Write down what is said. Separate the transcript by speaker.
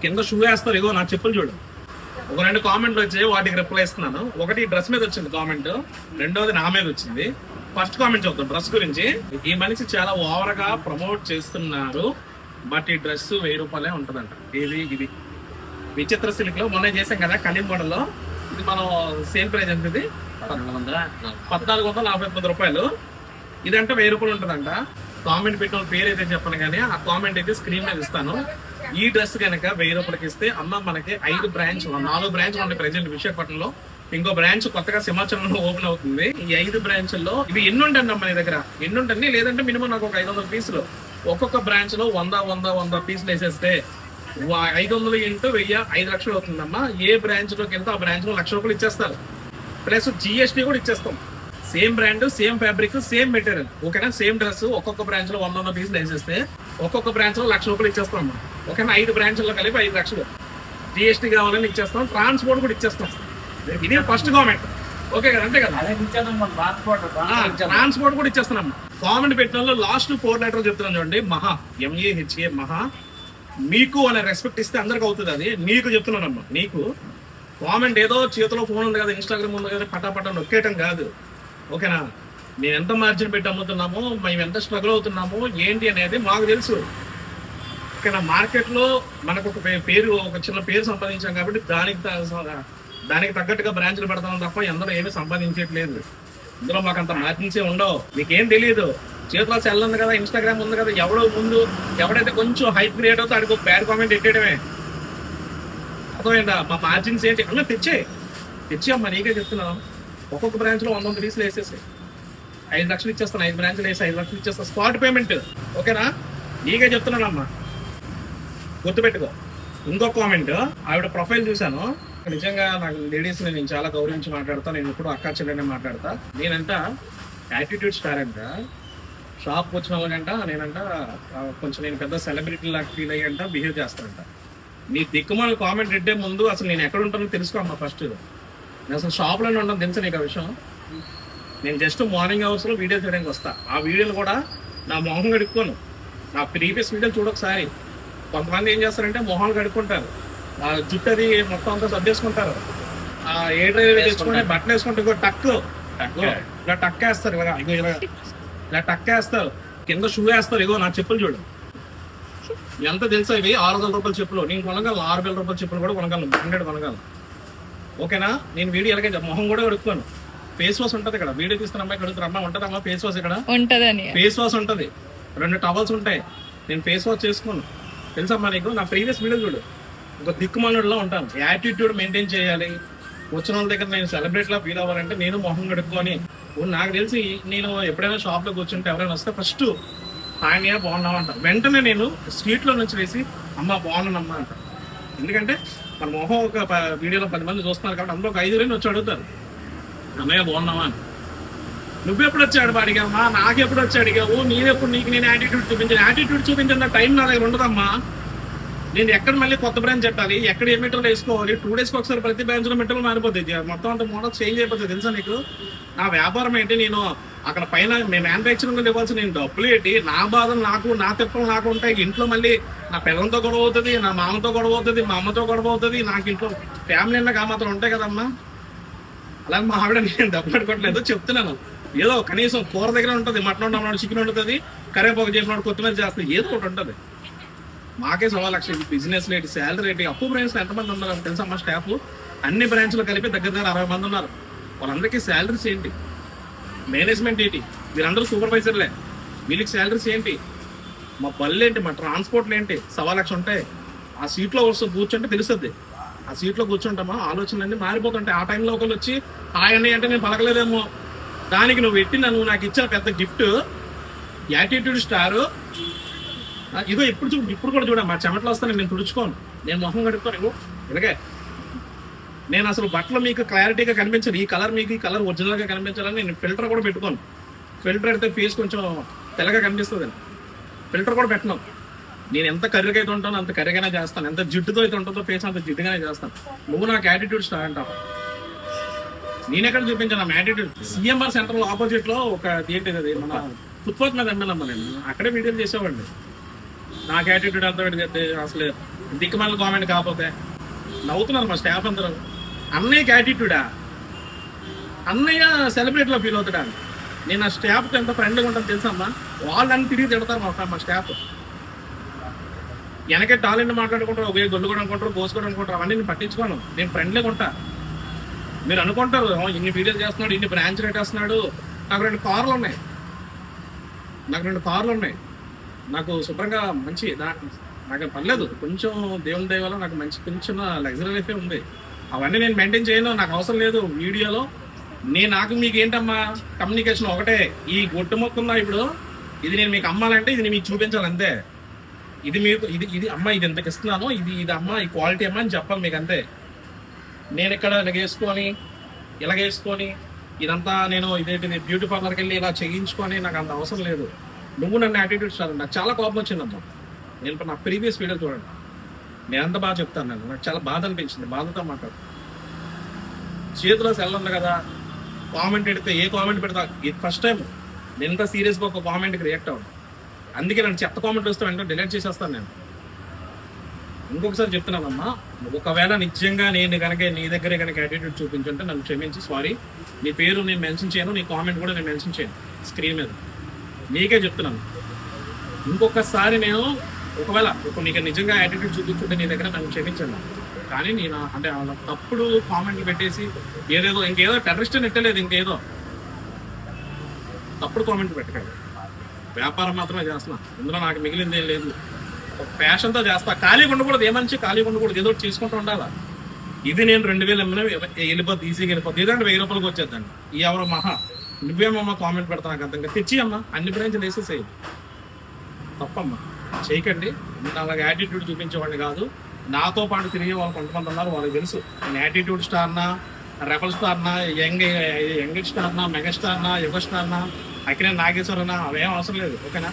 Speaker 1: కింద షూ వేస్తారు, ఇగో నా చెప్పులు చూడు. ఒక 2 కామెంట్లు వచ్చాయి, వాటికి రిప్లై ఇస్తున్నాను. ఒకటి డ్రెస్ మీద వచ్చింది కామెంట్, రెండోది నా మీద వచ్చింది. ఫస్ట్ కామెంట్ చెప్తాను డ్రెస్ గురించి. ఈ మనిషి చాలా ఓవర్ గా ప్రమోట్ చేస్తున్నారు, బట్ ఈ డ్రెస్ 1000 రూపాయలే ఉంటదంట. ఇది విచిత్ర సిల్క్ లో మొన్న చేసాం కదా కలీం మోడల్ లో. ఇది మనం సేల్ ప్రైస్ ఎంత? ఇది 1449 రూపాయలు. ఇదంటే 1000 రూపాయలు ఉంటదంట. కామెంట్ పెట్టిన పేరు అయితే చెప్పను కానీ ఆ కామెంట్ అయితే స్క్రీన్ మీద ఇస్తాను. ఈ డ్రెస్ కనుక 1000 రూపాయలకి ఇస్తే అమ్మ మనకి 4 బ్రాంచ్లు ఉన్నాయి ప్రెసెంట్ విశాఖపట్నంలో. ఇంకో బ్రాంచ్ కొత్తగా సింహాచలంలో ఓపెన్ అవుతుంది. ఈ 5 బ్రాంచ్ల్లో ఇవి ఎన్ని ఉంటాయి మన దగ్గర, ఎన్ని ఉంటాయి? లేదంటే మినిమం నాకు ఒక 500 పీసులు, ఒక్కొక్క బ్రాంచ్ లో 100 పీసులు వేసేస్తే 500 ఇంటూ 1000 5 లక్షలు అవుతుందమ్మా. ఏ బ్రాంచ్ లోకి వెళ్తే ఆ బ్రాంచ్ లో 1,00,000 రూపాయలు ఇచ్చేస్తారు, ప్లస్ జిఎస్టీ కూడా ఇచ్చేస్తాం. Same brand, same fabric, same material, ఓకేనా? సేమ్ డ్రెస్ ఒక్కొక్క బ్రాంచ్ లో 100 పీసులు వేసేస్తే ఒక్కొక్క బ్రాంచ్ లో 1,00,000 రూపాయలు ఇచ్చేస్తాం అమ్మా. ఓకేనా? 5 బ్రాంచ్ల్లో కలిపి 5 లక్షలు జిఎస్టీ కావాలని ఇచ్చేస్తాం, ట్రాన్స్పోర్ట్ కూడా ఇచ్చేస్తాం. ఇది ఫస్ట్ కామెంట్, ఓకే కదా? అంతే కదా, ట్రాన్స్పోర్ట్ కూడా ఇచ్చేస్తున్నాం. కామెంట్ పెట్టిన లాస్ట్ 4 లెటర్లు చెప్తున్నాను చూడండి, మహా, MAHA, మహా. మీకు అనే రెస్పెక్ట్ ఇస్తే అందరికి అవుతుంది. అది నీకు చెప్తున్నానమ్మా, నీకు. కామెంట్ ఏదో చేతిలో ఫోన్ ఉంది కదా, ఇన్స్టాగ్రామ్ ఉంది కదా, పటాపటా నొక్కేయటం కాదు, ఓకేనా? మేము ఎంత మార్జిన్ పెట్టి అమ్ముతున్నాము, మేము ఎంత స్ట్రగుల్ అవుతున్నాము ఏంటి అనేది మాకు తెలుసు, ఓకేనా? మార్కెట్లో మనకు ఒక పేరు, ఒక చిన్న పేరు సంపాదించాం కాబట్టి దానికి తగ్గట్టుగా బ్రాంచ్లు పెడతాం తప్ప అందరూ ఏమీ సంపాదించట్లేదు. ఇందులో మాకు అంత మార్జిన్సే ఉండవు. మీకేం తెలియదు, చేతిలో సెల్ ఉంది కదా, ఇన్స్టాగ్రామ్ ఉంది కదా, ఎవడైతే కొంచెం హైప్ క్రియేట్ అవుతా అడిగి బ్యాడ్ కామెంట్ పెట్టేయడమే. అర్థమైందా? మా మార్జిన్స్ ఏంటి అన్న తెచ్చి అమ్మా, నీకే చెప్తున్నాను. ఒక్కొక్క బ్రాంచ్ లో 100 పీసులు వేసేసి 5 లక్షలు ఇచ్చేస్తాను. 5 బ్రాంచ్లు వేసి 5 లక్షలు ఇచ్చేస్తాను, స్పాట్ పేమెంట్, ఓకేనా? నీకే చెప్తున్నానమ్మా, గుర్తుపెట్టుకో. ఇంకో కామెంట్, ఆవిడ ప్రొఫైల్ చూశాను. నిజంగా నాకు లేడీస్ నేను చాలా గౌరవించి మాట్లాడతా, నేను ఎప్పుడు అక్క చెల్లెనే మాట్లాడతా. నేనంట యాటిట్యూడ్ స్టార్ అంట, షాప్కి వచ్చిన వాళ్ళకంట నేనంట కొంచెం నేను పెద్ద సెలబ్రిటీ లాగా ఫీల్ అయ్యంట బిహేవ్ చేస్తానంట. నీ దిక్కుమాల కామెంట్ పెట్టే ముందు అసలు నేను ఎక్కడ ఉంటానో తెలుసుకో అమ్మా. ఫస్ట్ నేను అసలు షాప్లోనే ఉంటాను, తెలుసా నీకు ఆ విషయం? నేను జస్ట్ మార్నింగ్ అవర్స్లో వీడియో చేయడానికి వస్తా. ఆ వీడియోలు కూడా నా మొహం కడుక్కోను. నా ప్రీవియస్ వీడియోలు చూడొకసారి. కొంతమంది ఏం చేస్తారంటే మొహాలు కడుక్కుంటారు, ఆ జుట్టు అది మొత్తం అంతా సర్దేసుకుంటారు, ఏ డ్రైవర్ తెచ్చుకుంటే బట్టలు వేసుకుంటే ఇలా టక్ వేస్తారు, ఇలా టక్ వేస్తారు, కింద షూ వేస్తారు. ఇగో నా చెప్పులు చూడు ఎంత తెలుసా, ఇవి 600 రూపాయల చెప్పులు. నేను కొనగలను, 6,000 రూపాయల చెప్పులు కూడా కొనగలను, 100 కొనగలను, ఓకేనా? నేను వీడియో ఎలాగే మొహం కూడా కడుక్కోను. ఫేస్ వాష్ ఉంటుంది ఇక్కడ, వీడియో తీస్తున్న అమ్మాయి కడుగుతారు, అమ్మ ఉంటుంది అమ్మా ఫేస్ వాష్ ఇక్కడ ఉంటుందని. ఫేస్ వాష్ ఉంటుంది, 2 టవల్స్ ఉంటాయి. నేను ఫేస్ వాష్ చేసుకోను, తెలుసమ్మా నీకు? నా ప్రీవియస్ వీడియో చూడు. ఒక దిక్కుమానుడిలో ఉంటాను. యాటిట్యూడ్ మెయింటైన్ చేయాలి. వచ్చిన వాళ్ళ దగ్గర నేను సెలబ్రేట్ లా ఫీల్ అవ్వాలంటే నేను మొహం కడుక్కొని. నాకు తెలిసి నేను ఎప్పుడైనా షాప్ లో కూర్చుంటే ఎవరైనా వస్తే ఫస్ట్ హాయిగా బాగున్నావా అంట. వెంటనే నేను స్ట్రీట్ లో నుంచి వేసి అమ్మ బాగున్నానమ్మా అంట. ఎందుకంటే మన మొహం ఒక వీడియోలో 10 మంది చూస్తున్నారు కాబట్టి అందులో ఒక 5 వచ్చి అడుగుతారు అన్నయ్య బాగున్నావా అని. నువ్వెప్పుడు వచ్చాడు అడిగావమ్మా, నాకెప్పుడు వచ్చి అడిగావు, నేనెప్పుడు నీకు నేను యాటిట్యూడ్ చూపించాను. యాటిట్యూడ్ చూపించిన టైం నా దగ్గర ఉండదమ్మా. నేను ఎక్కడ మళ్ళీ కొత్త బ్రాంచ్ పెట్టాలి, ఎక్కడ ఏ మెటీరియల్ వేసుకోవాలి, 2 డేస్కి ఒకసారి ప్రతి బ్రాంచ్లో మెటీరియల్ మారిపోతుంది, మొత్తం అంత మోడల్ చేంజ్ అయిపోతుంది, తెలుసా నీకు? నా వ్యాపారం ఏంటి, నేను అక్కడ పైన మ్యానుఫ్యాక్చరింగ్ ఇవ్వాల్సి నేను డబ్బులు ఏంటి, నా బాధలు నాకు, నా తిప్పలు నాకు ఉంటాయి. ఇంట్లో మళ్ళీ నా పిల్లలతో గొడవ అవుతుంది, నా మామతో గొడవ అవుతుంది, మా అమ్మతో గొడవ అవుతుంది, నాకు ఇంట్లో ఫ్యామిలీ అన్నా మాత్రం ఉంటాయి కదమ్మా. అలాగే మా ఆవిడ నేను డబ్బు పెట్టుకోవట్లేదు, చెప్తున్నాను. ఏదో కనీసం కూర దగ్గర ఉంటుంది, మటన్ ఉండమన్నాడు, చికెన్ ఉంటుంది, కరివేపాకు చేసినాడు, కొత్తిమీర చేస్తుంది, ఏదో ఒకటి ఉంటుంది. మాకే 1,00,000 బిజినెస్ రేట్, శాలరీ రేట్. అప్పు బ్రాంచ్లో ఎంతమంది ఉన్నారు తెలుసా మా స్టాఫ్? అన్ని బ్రాంచ్లు కలిపి దగ్గర 60 మంది ఉన్నారు. వాళ్ళందరికీ శాలరీస్ ఏంటి, మేనేజ్మెంట్ ఏంటి, వీరందరూ సూపర్వైజర్లే, వీళ్ళకి శాలరీస్ ఏంటి, మా బళ్ళు ఏంటి, మా ట్రాన్స్పోర్ట్లు ఏంటి, 1,00,000 ఉంటాయి. ఆ సీట్లో వస్తూ కూర్చుంటే తెలుస్తుంది. ఆ సీట్లో కూర్చుంటామా ఆలోచనలన్నీ మారిపోతుంటాయి. ఆ టైంలో ఒకళ్ళు వచ్చి ఆయన అంటే నేను పలకలేదేమో, దానికి నువ్వు పెట్టిన నువ్వు నాకు ఇచ్చిన పెద్ద గిఫ్ట్ యాటిట్యూడ్ స్టార్. ఇదో ఇప్పుడు కూడా చూడ మా చెమటలు వస్తాను, నేను తుడుచుకోను, నేను మొహం కడుక్కోను. ఇలాగే నేను అసలు బట్టలు మీకు క్లారిటీగా కనిపించదు, ఈ కలర్ మీకు ఈ కలర్ ఒరిజినల్గా కనిపించాలని నేను ఫిల్టర్ కూడా పెట్టుకోను. ఫిల్టర్ పెడితే ఫేస్ కొంచెం తెల్లగా కనిపిస్తుంది, ఫిల్టర్ కూడా పెట్టను. నేను ఎంత కర్రీగా అయితే ఉంటానో అంత కర్రీగానే చేస్తాను, ఎంత జిడ్డుతో అయితే ఉంటుందో ఫేస్ అంత జిడ్డుగానే చేస్తాను. నువ్వు నాకు యాటిట్యూడ్ స్టార్ అంటావు, నేను ఎక్కడ చూపించాను నా యాటిట్యూడ్? CMR సెంటర్ ఆపోజిట్ లో ఒక ఏంటిది అది మన ఫుట్పాత్ మీద అమ్మాలమ్మా, నేను అక్కడే వీడియోలు చేసేవాడిని. నాకు యాటిట్యూడ్ అంతా పెడితే అసలు దిక్కుమాల కామెంట్ కాకపోతే నవ్వుతున్నారు మా స్టాఫ్ అందరూ. అన్నయ్యకి యాటిట్యూడా? అన్నయ్య సెలబ్రిటీలో ఫీల్ అవుతాడా? నేను ఆ స్టాఫ్తో ఎంత ఫ్రెండ్గా ఉంటాను తెలుసమ్మా. వాళ్ళని తిరిగి తిడతారు మా స్టాఫ్. వెనకే టాలెంట్ మాట్లాడుకుంటారు, ఒకే గొల్లు కూడా అనుకుంటారు, పోసుకోవడం అనుకుంటారు. అవన్నీ నేను పట్టించుకోను. నేను ఫ్రెండ్లీగా ఉంటా. మీరు అనుకుంటారు ఇన్ని వీడియోలు చేస్తున్నాడు, ఇన్ని బ్రాంచ్ రేట్ వేస్తున్నాడు. నాకు 2 కార్లు ఉన్నాయి. నాకు శుభ్రంగా మంచి నాకు పర్లేదు. కొంచెం దేవుని దయ వల్ల నాకు మంచి కొంచెం లగ్జరీ లైఫే ఉంది. అవన్నీ నేను మెయింటైన్ చేయను, నాకు అవసరం లేదు. వీడియోలో నాకు మీకు ఏంటమ్మా కమ్యూనికేషన్ ఒకటే. ఈ గొట్టు మొత్తంలో ఇప్పుడు ఇది నేను మీకు అమ్మాలంటే ఇది మీకు చూపించాలి అంతే. ఇది మీకు ఇది అమ్మ ఇది ఎంతకి ఇస్తున్నాను, ఇది అమ్మ ఈ క్వాలిటీ అమ్మ అని చెప్పాలి మీకు అంతే. నేను ఇక్కడ ఇలాగేసుకొని ఇదంతా నేను ఇదేంటిది బ్యూటీ పార్లర్కి వెళ్ళి ఇలా చేయించుకొని నాకు అంత అవసరం లేదు. నువ్వు నన్ను యాటిట్యూడ్ స్టార్. నాకు చాలా కోపం వచ్చిందమ్మా. నేను నా ప్రీవియస్ వీడియో చూడండి, నేను అంత బాగా చెప్తాను. నాకు చాలా బాధ అనిపించింది. బాధతో మాట్లాడు. చేతిలో సెల్ ఉంది కదా, కామెంట్ పెడితే ఏ కామెంట్ పెడతా ఫస్ట్ టైం నేను ఇంత సీరియస్గా ఒక కామెంట్కి రియాక్ట్ అవ్వను. అందుకే నన్ను చెత్త కామెంట్ వస్తే వెంటనే డిలీట్ చేసేస్తాను నేను. ఇంకొకసారి చెప్తున్నానమ్మా, ఒకవేళ నిజంగా నేను కనుక నీ దగ్గరే కనుక యాటిట్యూడ్ చూపించుంటే నన్ను క్షమించి సారీ. నీ పేరు నేను మెన్షన్ చేయను, నీ కామెంట్ కూడా నేను మెన్షన్ చేయను స్క్రీన్ మీద. నీకే చెప్తున్నాను. ఇంకొకసారి నేను ఒకవేళ నీకు నిజంగా యాటిట్యూడ్ చూపించుంటే నీ దగ్గర నన్ను క్షమించాను. కానీ నేను అంటే తప్పుడు కామెంట్లు పెట్టేసి ఇంకేదో టెర్రరిస్ట్ నెట్టలేదు, ఇంకేదో తప్పుడు కామెంట్లు పెట్టకండి. వ్యాపారం మాత్రమే చేస్తున్నా, ఇందులో నాకు మిగిలింది ఏం లేదు. ఫ్యాషన్తో చేస్తా. ఖాళీగా ఉండకూడదు, ఏమనిచ్చి ఖాళీగా ఉండకూడదు, ఏదో చేసుకుంటూ ఉండాలా. ఇది నేను 2000 ఎమ్మినా వెళ్ళిపోద్ది, ఈజీగా వెళ్ళిపోద్ది. ఇదంటే 1000 రూపాయలకి వచ్చేద్దండి. ఈ ఎవరో మహా నువ్వేమమ్మా కామెంట్ పెడతా నాకు అంతంగా తెచ్చి అమ్మా అన్ని బ్రాంచ్లు వేసేసేయి. తప్పమ్మా చేయకండి. నేను అలాగే యాటిట్యూడ్ చూపించేవాడిని కాదు. నాతో పాటు తిరిగే వాళ్ళు కొంతమంది ఉన్నారు, వాళ్ళకి తెలుసు నేను యాటిట్యూడ్ స్టార్నా, రెబల్ స్టార్నా, యంగ్ స్టార్నా, మెగా స్టార్నా, యుగ స్టార్నా, అక్కినేని నాగేశ్వరనా, అవేం అవసరం లేదు. ఓకేనా?